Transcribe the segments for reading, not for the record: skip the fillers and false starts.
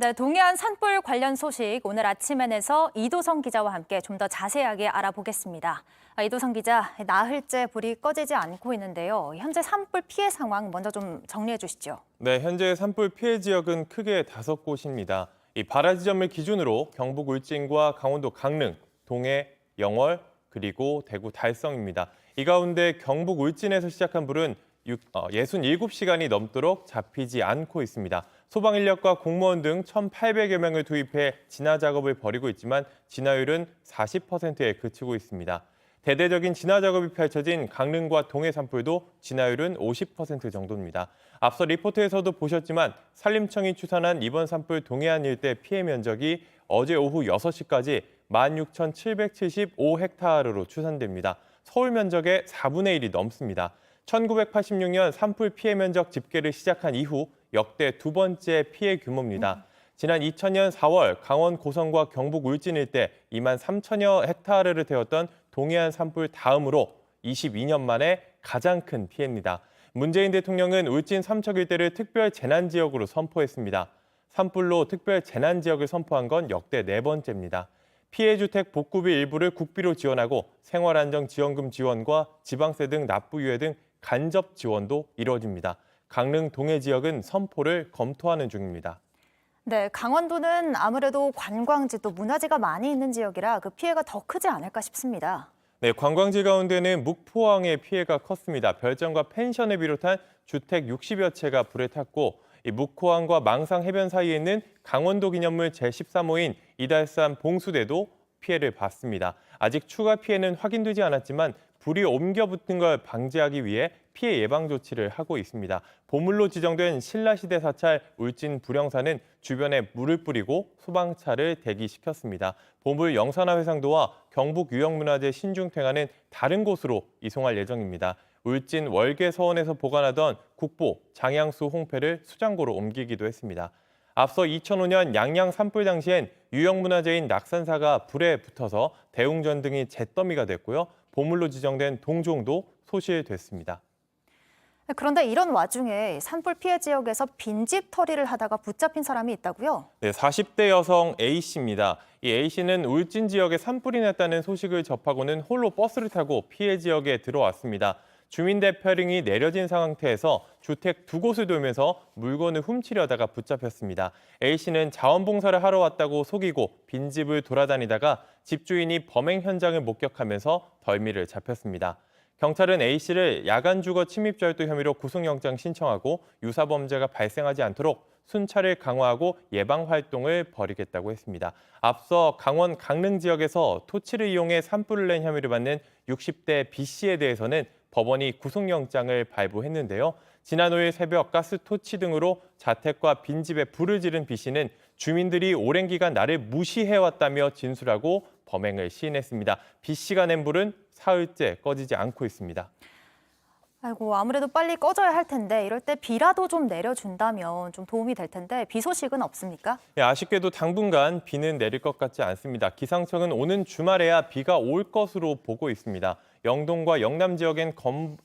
네, 동해안 산불 관련 소식 오늘 아침에 내서 이도성 기자와 함께 좀 더 자세하게 알아보겠습니다. 이도성 기자, 나흘째 불이 꺼지지 않고 있는데요. 현재 산불 피해 상황 먼저 좀 정리해 주시죠. 네, 현재 산불 피해 지역은 크게 5곳입니다. 이 발화 지점을 기준으로 경북 울진과 강원도 강릉, 동해, 영월, 그리고 대구 달성입니다. 이 가운데 경북 울진에서 시작한 불은 67시간이 넘도록 잡히지 않고 있습니다. 소방 인력과 공무원 등 1,800여 명을 투입해 진화 작업을 벌이고 있지만 진화율은 40%에 그치고 있습니다. 대대적인 진화 작업이 펼쳐진 강릉과 동해 산불도 진화율은 50% 정도입니다. 앞서 리포트에서도 보셨지만 산림청이 추산한 이번 산불 동해안 일대 피해 면적이 어제 오후 6시까지 16,775헥타르로 추산됩니다. 서울 면적의 4분의 1이 넘습니다. 1986년 산불 피해 면적 집계를 시작한 이후 역대 두 번째 피해 규모입니다. 지난 2000년 4월 강원 고성과 경북 울진 일대 2만 3천여 헥타르를 태웠던 동해안 산불 다음으로 22년 만에 가장 큰 피해입니다. 문재인 대통령은 울진 삼척 일대를 특별 재난 지역으로 선포했습니다. 산불로 특별 재난 지역을 선포한 건 역대 4번째입니다. 피해 주택 복구비 일부를 국비로 지원하고 생활안정지원금 지원과 지방세 등 납부 유예 등 간접 지원도 이루어집니다. 강릉 동해 지역은 선포를 검토하는 중입니다. 네, 강원도는 아무래도 관광지 또 문화재가 많이 있는 지역이라 그 피해가 더 크지 않을까 싶습니다. 네, 관광지 가운데는 묵포항의 피해가 컸습니다. 별장과 펜션을 비롯한 주택 60여 채가 불에 탔고 이 묵포항과 망상 해변 사이에 있는 강원도 기념물 제13호인 이달산 봉수대도 피해를 봤습니다. 아직 추가 피해는 확인되지 않았지만 불이 옮겨 붙는 걸 방지하기 위해 피해 예방 조치를 하고 있습니다. 보물로 지정된 신라시대 사찰 울진 불영사는 주변에 물을 뿌리고 소방차를 대기시켰습니다. 보물 영산화 회상도와 경북 유형문화재 신중퇴가는 다른 곳으로 이송할 예정입니다. 울진 월계서원에서 보관하던 국보, 장양수 홍패를 수장고로 옮기기도 했습니다. 앞서 2005년 양양 산불 당시엔 유형문화재인 낙산사가 불에 붙어서 대웅전 등이 잿더미가 됐고요. 보물로 지정된 동종도 소실됐습니다. 그런데 이런 와중에 산불 피해 지역에서 빈집 터리를 하다가 붙잡힌 사람이 있다고요? 네, 40대 여성 A씨입니다. 이 A씨는 울진 지역에 산불이 났다는 소식을 접하고는 홀로 버스를 타고 피해 지역에 들어왔습니다. 주민 대피령이 내려진 상태에서 주택 2곳을 돌면서 물건을 훔치려다가 붙잡혔습니다. A씨는 자원봉사를 하러 왔다고 속이고 빈집을 돌아다니다가 집주인이 범행 현장을 목격하면서 덜미를 잡혔습니다. 경찰은 A씨를 야간 주거 침입 절도 혐의로 구속영장 신청하고 유사 범죄가 발생하지 않도록 순찰을 강화하고 예방 활동을 벌이겠다고 했습니다. 앞서 강원 강릉 지역에서 토치를 이용해 산불을 낸 혐의를 받는 60대 B씨에 대해서는 법원이 구속영장을 발부했는데요. 지난 5일 새벽 가스 토치 등으로 자택과 빈집에 불을 지른 B씨는 주민들이 오랜 기간 나를 무시해왔다며 진술하고 범행을 시인했습니다. B씨가 낸 불은 사흘째 꺼지지 않고 있습니다. 아이고, 아무래도 빨리 꺼져야 할 텐데 이럴 때 비라도 좀 내려준다면 좀 도움이 될 텐데 비 소식은 없습니까? 네, 아쉽게도 당분간 비는 내릴 것 같지 않습니다. 기상청은 오는 주말에야 비가 올 것으로 보고 있습니다. 영동과 영남 지역엔 건조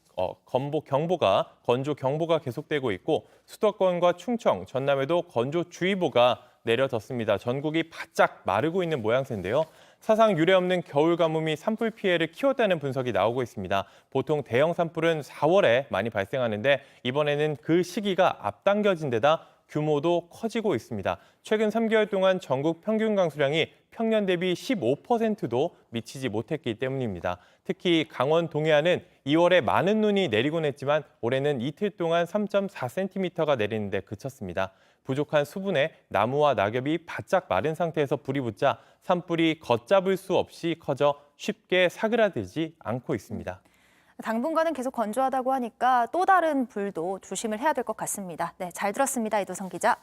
경보가 계속되고 있고 수도권과 충청, 전남에도 건조주의보가 내려졌습니다. 전국이 바짝 마르고 있는 모양새인데요. 사상 유례 없는 겨울 가뭄이 산불 피해를 키웠다는 분석이 나오고 있습니다. 보통 대형 산불은 4월에 많이 발생하는데 이번에는 그 시기가 앞당겨진 데다 규모도 커지고 있습니다. 최근 3개월 동안 전국 평균 강수량이 평년 대비 15%도 미치지 못했기 때문입니다. 특히 강원 동해안은 2월에 많은 눈이 내리곤 했지만 올해는 이틀 동안 3.4cm가 내리는 데 그쳤습니다. 부족한 수분에 나무와 낙엽이 바짝 마른 상태에서 불이 붙자 산불이 걷잡을 수 없이 커져 쉽게 사그라들지 않고 있습니다. 당분간은 계속 건조하다고 하니까 또 다른 불도 조심을 해야 될 것 같습니다. 네, 잘 들었습니다. 이도성 기자.